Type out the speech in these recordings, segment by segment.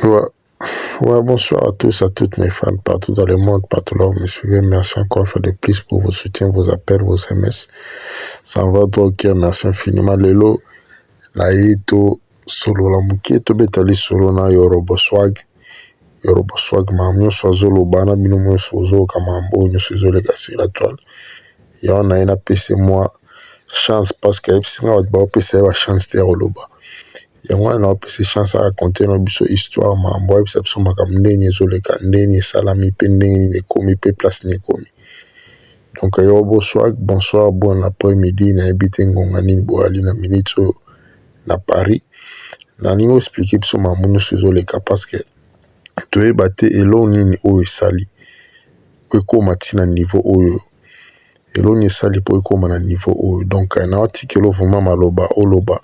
Ouais. Ouais, bonsoir à tous, à toutes mes fans partout dans le monde, partout là où vous me suivez. Merci encore une fois de plus pour vos soutiens, vos appels, vos SMS. Ça va droit au cœur, merci infiniment. Lelo, Laito, solo la muketo betali solo na Yoruba swag. Yoruba swag mamnyo swazolo bana binomo sozo kamambo nyo sozo kasi la toile. Ya na ina pese moi chance parce que singa ba pese ba chance te roloba. Yango na opesi chance à raconter nos biso histoire mambo et biso makambo ndenge ezoleka ndenge salami pe ndenge ekomi pe place nekomi. Donc yo bonsoir bon après-midi na ebite ngonga nini boali na minute na Paris na ningo expliquer biso mambo nyonso ezoleka parce que toyeba te elo nini oyo esali po ekoma tina niveau oyo elo nini esali po ekoma na niveau oyo. Donc na otikelo vraiment maloba oloba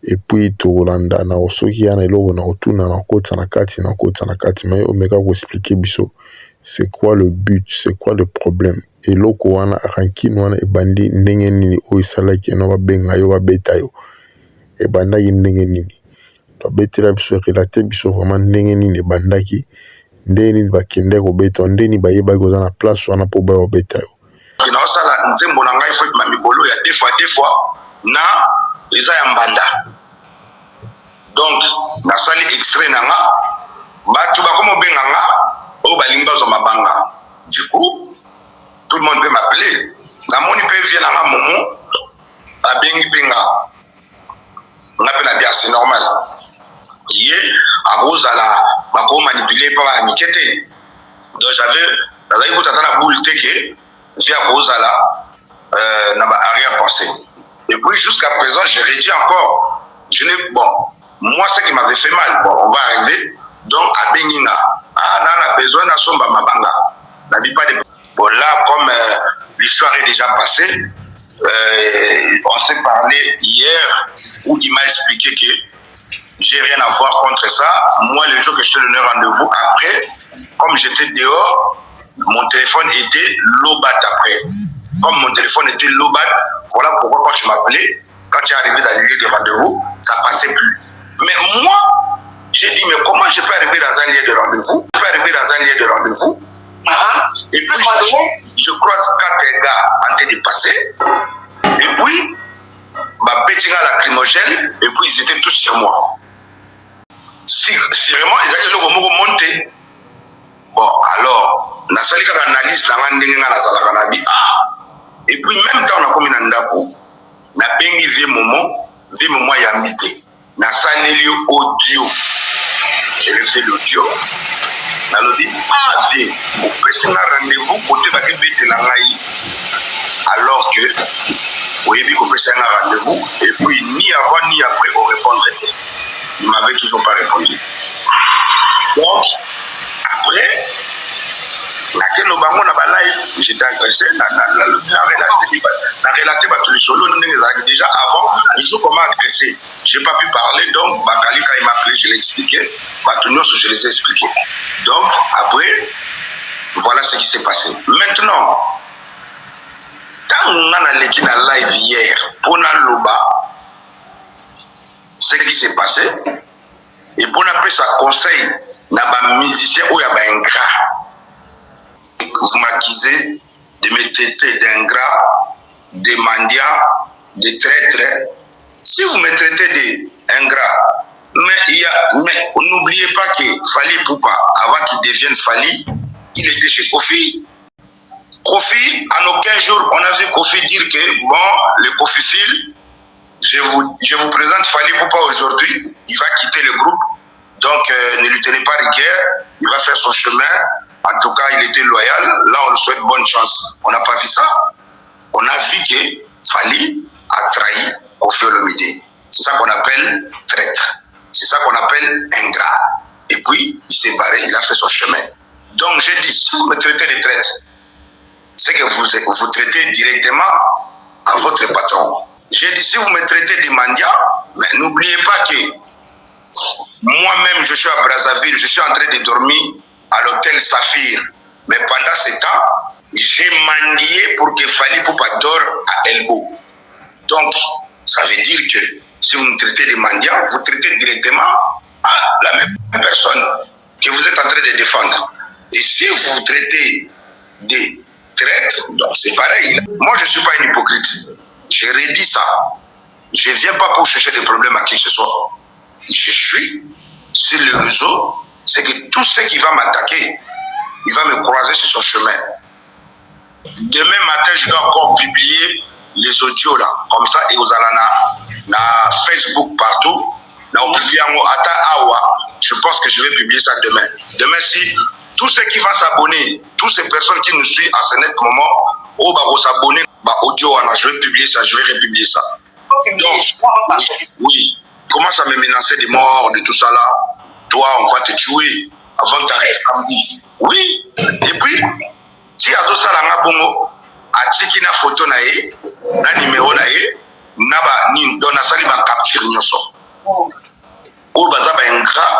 et puis tolanda na osoki yana eloko na otuna na kota na kati mais omeka ko expliquer biso c'est quoi le but, c'est quoi le problème eloko wana rankine wana ebandi ndenge nini o esalaki na babenga yo babeta yo ebandaki ndenge nini to betela biso relater biso vraiment ndenge nini ebandaki ndenge nini bakende ko beta ndenge bayeba ko za na place wana po ba obeta yo ina osala nzembo na ngai faut mamibolo ya deux fois na eza ya mbanda. Donc nasali extrait nanga batu bakomo benganga o balimba zo mabanga. Du coup tout le monde peut m'appeler na moni pe vient nanga momo abengi benga ngapela bien c'est normal yé akozala bako manipuler pa mikete. Donc j'avais écouté la boule teke via kozala na ba arrière pensée. Et puis jusqu'à présent je redis encore moi ce qui m'avait fait mal, on va arriver donc à Benina a besoin de somba mabanga n'a pas de bon là comme l'histoire est déjà passée on s'est parlé hier où il m'a expliqué que j'ai rien à voir contre ça. Moi le jour que je te donnais rendez-vous après comme j'étais dehors mon téléphone était lobat après. Comme mon téléphone était lobat, voilà pourquoi quand tu m'appelais, quand tu es arrivé dans le lieu de rendez-vous, ça passait plus. Mais moi, j'ai dit, mais comment je peux arriver dans un lieu de rendez-vous? Et puis, je croise 4 gars en train de passer. Et puis, ma petite gars lacrymogène, et puis ils étaient tous sur moi. Si vraiment, ils avaient le monté. Bon, alors, na sali kaka analyse la ndenge nga nazalaka na bi et puis même temps on a komi na ndako na bengi vie momo ya mité na saleli audio et le fait l'audio na lodi vie au personne rendez-vous côté ba kebete na ngai alors que oui bi ko personne rendez-vous et puis ni avant ni après on répondre il m'avait toujours pas répondu. Donc après laquelle au bango na ba live j'étais intéressé na relater ba tous solo déjà avant ils ont comment agresser j'ai pas pu parler donc Bakali quand il m'a appelé je l'ai expliqué je les ai expliqué donc après voilà ce qui s'est passé. Maintenant quand on a l'équipe na live hier pour na loba ce qui s'est passé et pour na pesa conseil na ba musicien ou ya ba ingrat. Vous m'accusez de me traiter d'ingrat, de mendiant, de traître. Si vous me traitez d'ingrat, mais n'oubliez pas que Fally Ipupa, avant qu'il devienne Fally, il était chez Kofi. Kofi, en aucun jour, on a vu Kofi dire que, bon, le Kofi Phil, je vous présente Fally Ipupa aujourd'hui, il va quitter le groupe, donc ne lui tenez pas rigueur, il va faire son chemin. En tout cas, il était loyal. Là, on lui souhaite bonne chance. On n'a pas vu ça. On a vu que Fally a trahi Koffi Olomide. C'est ça qu'on appelle traître. C'est ça qu'on appelle ingrat. Et puis, il s'est barré, il a fait son chemin. Donc, j'ai dit, si vous me traitez de traître, c'est que vous traitez directement à votre patron. J'ai dit, si vous me traitez de mendiant, mais n'oubliez pas que moi-même, je suis à Brazzaville, je suis en train de dormir à l'hôtel Saphir. Mais pendant ce temps, j'ai mendié pour que Fally Ipupa dort à Elbow. Donc, ça veut dire que si vous me traitez de mendiant, vous traitez directement à la même personne. train de défendre. Et si vous traitez des traites, donc c'est pareil. Moi, je ne suis pas un hypocrite. J'ai redit ça. Je ne viens pas pour chercher des problèmes à qui que ce soit. Je suis sur le réseau. C'est que tout ce qui va m'attaquer, il va me croiser sur son chemin. Demain matin, je dois encore publier les audios là. Comme ça, et aux alana, na Facebook partout. Je pense que je vais publier ça demain. Demain, si tous ceux qui vont s'abonner, toutes ces personnes qui nous suivent à ce net moment, vont s'abonner, audio, je vais publier ça, je vais republier ça. Donc, oui, commence à me menacer de mort, de tout ça là. Toi, on va te tuer avant que tu arrives samedi. Oui, et puis, si à tout ça, a tiki na photo na ye, na numéro na ye, na ba ni dona sali ba capture nyoso. O baza ba ingrat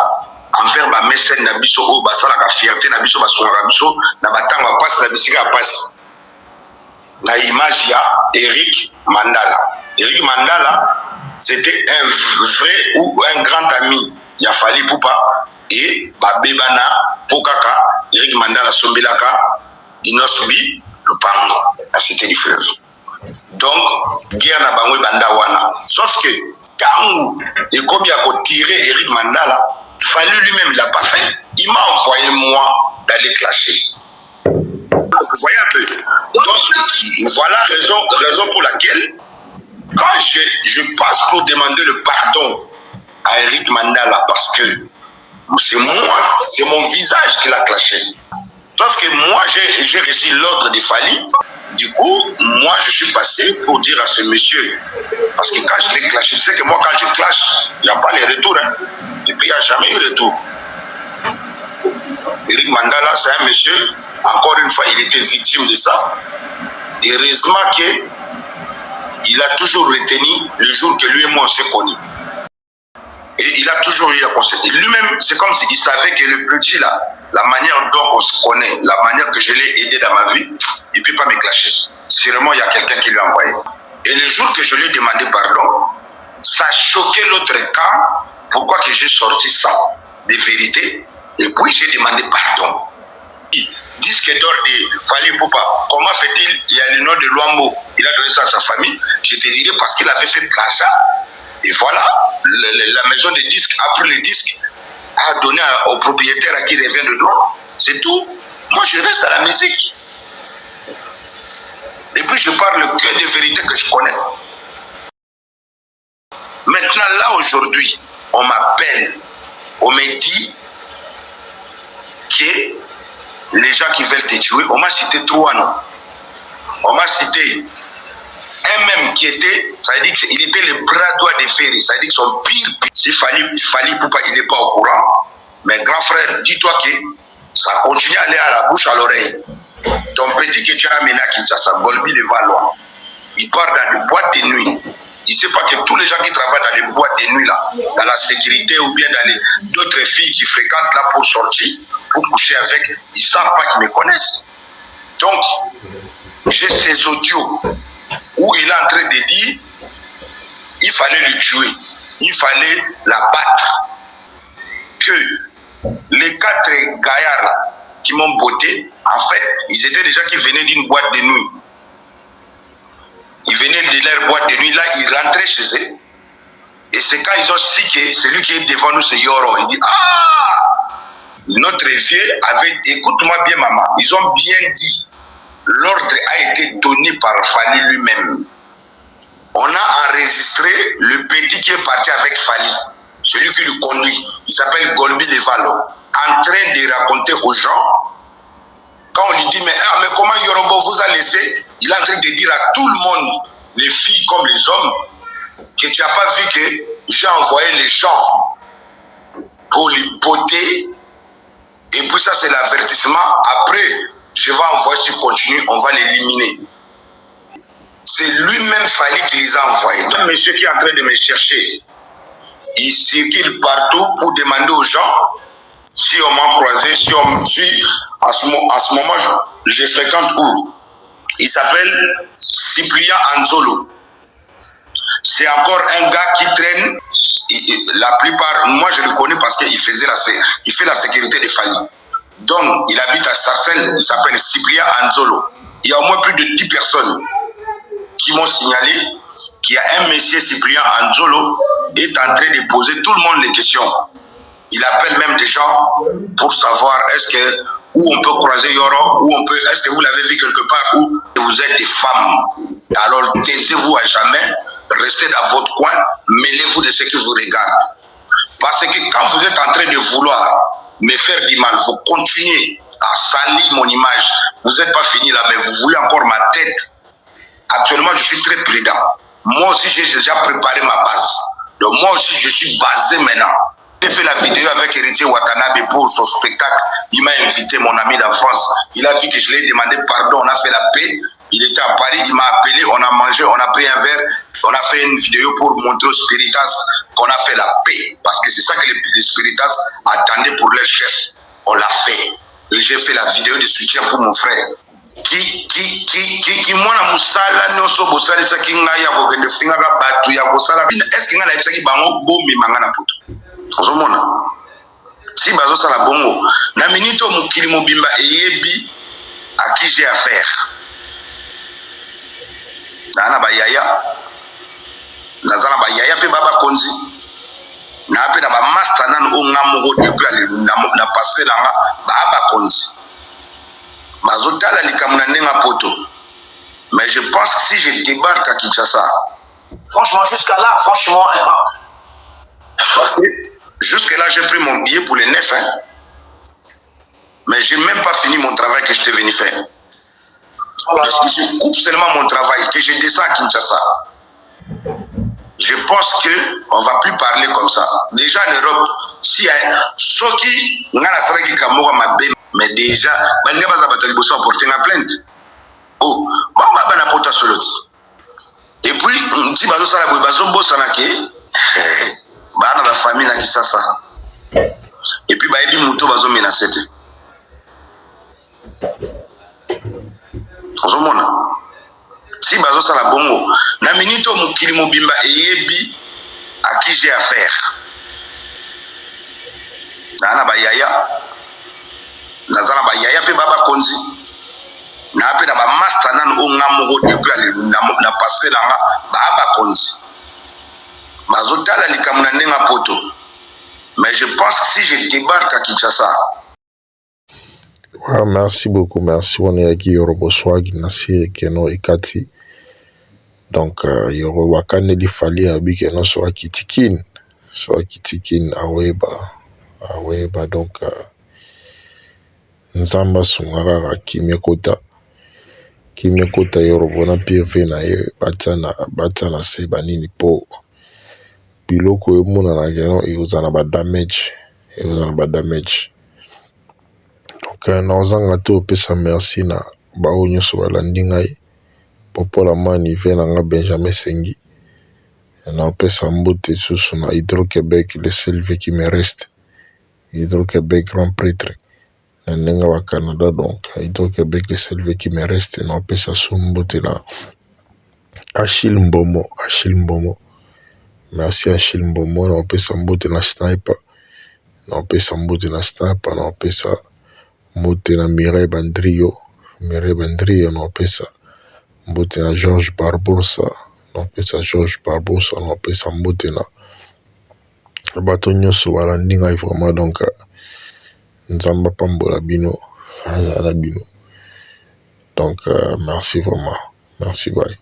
envers ba mécène na biso o basala ka fierté na biso basonga ka biso na batanga passe na bisika passe. La image ya Eric Mandala. Eric Mandala, c'était un vrai ou un grand ami. Il a fallu Poupa et Babebana Pokaka, Eric Mandala Sombelaka, Inosbi, le Pango, la cité du fleuve. Donc, guerre na bango bandawana. Sauf que quand et comme il a tiré Eric Mandala, fallu lui-même il l'a pas fait. Il m'a envoyé moi d'aller clasher. Vous voyez un peu. Donc, voilà raison pour laquelle, quand je passe pour demander le pardon à Eric Mandala, parce que c'est moi, c'est mon visage qui l'a clashé. Sauf que moi, j'ai reçu l'ordre de Fali. Du coup, moi, je suis passé pour dire à ce monsieur, parce que quand je l'ai clashé, tu sais que moi, quand je clash, il n'y a pas les retours. Hein. Et puis, il n'y a jamais eu de retour. Eric Mandala, c'est un monsieur, encore une fois, il était victime de ça. Heureusement qu'il a toujours retenu le jour que lui et moi on s'est connus. Et il a toujours eu la conscience. Lui-même, c'est comme s'il savait que le petit là, la manière dont on se connaît, la manière que je l'ai aidé dans ma vie, il ne peut pas me clasher. Sûrement, il y a quelqu'un qui lui a envoyé. Et le jour que je lui ai demandé pardon, ça a choqué l'autre camp. Pourquoi que j'ai sorti ça de vérité? Et puis j'ai demandé pardon. Disque d'or de Fali Poupa, comment fait-il? Il y a le nom de Luambo, il a donné ça à sa famille. Je te dirais parce qu'il avait fait plagiat. Et voilà, la maison de disques a pris le disque, a donné au propriétaire à qui revient de droit. C'est tout. Moi, je reste à la musique. Et puis, je parle que des vérités que je connais. Maintenant, là, aujourd'hui, on m'appelle, on me dit que les gens qui veulent te tuer, on m'a cité 3 noms. On m'a cité un même qui était, ça veut dire qu'il était le bras droit de Ferry, ça veut dire que son pire, s'il fallait Poupa, il n'est pas au courant. Mais grand frère, dis-toi que ça continue à aller à la bouche, à l'oreille. Ton petit que tu as amené à Kinshasa, Golbi le Valois, il part dans des boîtes de nuit. Il ne sait pas que tous les gens qui travaillent dans les boîtes de nuit, là, dans la sécurité ou bien dans d'autres filles qui fréquentent là pour sortir, pour coucher avec, ils ne savent pas qu'ils me connaissent. Donc, j'ai ces audios où il est en train de dire il fallait le tuer, il fallait la battre. Que les 4 gaillards là, qui m'ont botté, en fait, ils étaient des gens qui venaient d'une boîte de nuit. Ils venaient de leur boîte de nuit, là, ils rentraient chez eux. Et c'est quand ils ont su que celui qui est devant nous, c'est Yoro. Il dit, ah! Notre vieux avait, écoute-moi bien, maman, ils ont bien dit, l'ordre a été donné par Fali lui-même. On a enregistré le petit qui est parti avec Fali, celui qui le conduit. Il s'appelle Golbi Levalo, en train de raconter aux gens. Quand on lui dit, mais comment Yorobo vous a laissé? Il est en train de dire à tout le monde, les filles comme les hommes, que tu n'as pas vu que j'ai envoyé les gens pour les botter. Et puis ça, c'est l'avertissement. Après, je vais envoyer, si continue, on va l'éliminer. C'est lui-même Fali qui les a envoyés. Donc, monsieur qui est en train de me chercher, il circule partout pour demander aux gens si on m'a croisé, si on me suit. À ce moment, je fréquente où? Il s'appelle Cyprien Anzolo. C'est encore un gars qui traîne. La plupart, moi je le connais parce qu'il fait la sécurité de Fali. Donc, il habite à Sarcelles, il s'appelle Cyprien Anzolo. Il y a au moins plus de 10 personnes qui m'ont signalé qu'il y a un monsieur Cyprien Anzolo est en train de poser tout le monde les questions. Il appelle même des gens pour savoir où on peut croiser Yoro, est-ce que vous l'avez vu quelque part, où vous êtes des femmes. Alors taisez-vous à jamais, restez dans votre coin, mêlez-vous de ce qui vous regarde. Parce que quand vous êtes en train de vouloir me faire du mal, vous continuez à salir mon image. Vous n'êtes pas fini là, mais vous voulez encore ma tête. Actuellement, je suis très prudent. Moi aussi, j'ai déjà préparé ma base. Donc moi aussi, je suis basé maintenant. J'ai fait la vidéo avec Héritier Watanabe pour son spectacle. Il m'a invité, mon ami d'enfance. Il a vu que je lui ai demandé pardon, on a fait la paix. Il était à Paris, il m'a appelé, on a mangé, on a pris un verre. On a fait une vidéo pour montrer aux Spiritas qu'on a fait la paix. Parce que c'est ça que les Spiritas attendaient pour leur chef. On l'a fait. Et j'ai fait la vidéo de soutien pour mon frère. Qui mwana musala nyonso bosalisa ngai ya kokende fingaka bato ya kosala est-ce que ngai nayebisaki bango bomemanga na poto ozomona si bazosala bongo na minute oyo mokili mobimba eyebi à qui j'ai affaire naa na bayaya naza na bayaya mpe babakonzi naa mpe na bamaster nano oyo nga moko depuis na passe nanga babakonzi bazotala likambo na ndenge poto. Mais je pense que si je débarque à Kinshasa, franchement jusqu'à là, franchement, parce que jusque là j'ai pris mon billet pour les 9 hein, mais j'ai même pas fini mon travail que je t'ai venu faire. Parce que je coupe seulement mon travail, que je descends à Kinshasa, je pense que on va plus parler comme ça. Déjà en Europe, si ceux qui ngana saraki kamoka mabe, mais déjà banga baza batali boso porter la plainte. Oh, bon baba na pota soloti. Et puis si bazo sala boy bazo bosa na ke bana ba famille na Kisasa. Et puis ba ebi muto bazo menacer. Ozomona. Si bazo sala bongo na minute mokili mobimba eyebi à qui j'ai affaire. Na bayaya nazana bayaya pe baba konzi na pe na ba master nano o nga moko depuis na passé nanga baba konzi bazotala likambo na ndenga poto. Mais je pense que si je débarque à Kinshasa. Ouais, merci beaucoup, merci. On est aquí Yorobo Swag, Nasi Keno Ikati. Donc, Yoro Wakane di Fali Abikeno soit Kitikin, Aweba, donc, Nzamba Sungara Kimekota Yorobo na PV na ye, Batana Sebanini Po. Biloko Muna na Geno, et vous en avez damage. Donc, naozanga te opesa merci na bao nyonso balandi ngai popola mani ve nanga Benjamin Sengi na opesa mbote susu na Hydro-Québec, le seul vie qui me reste. Hydro-Québec grand prêtre na ndenga wa Canada, donc Hydro-Québec le seul vie qui me reste. Na opesa su mbote na Achille Mbomo. Merci Achille Mbomo. Na opesa mbote na Sniper. Na opesa mbote na Mireille Bandrio, na opesa mbote na Georges Barbosa, na opesa mbote na bato nyonso balandi ngai vraiment. Donc nzamba pambola bino azala bino. Donc merci vraiment, merci bye.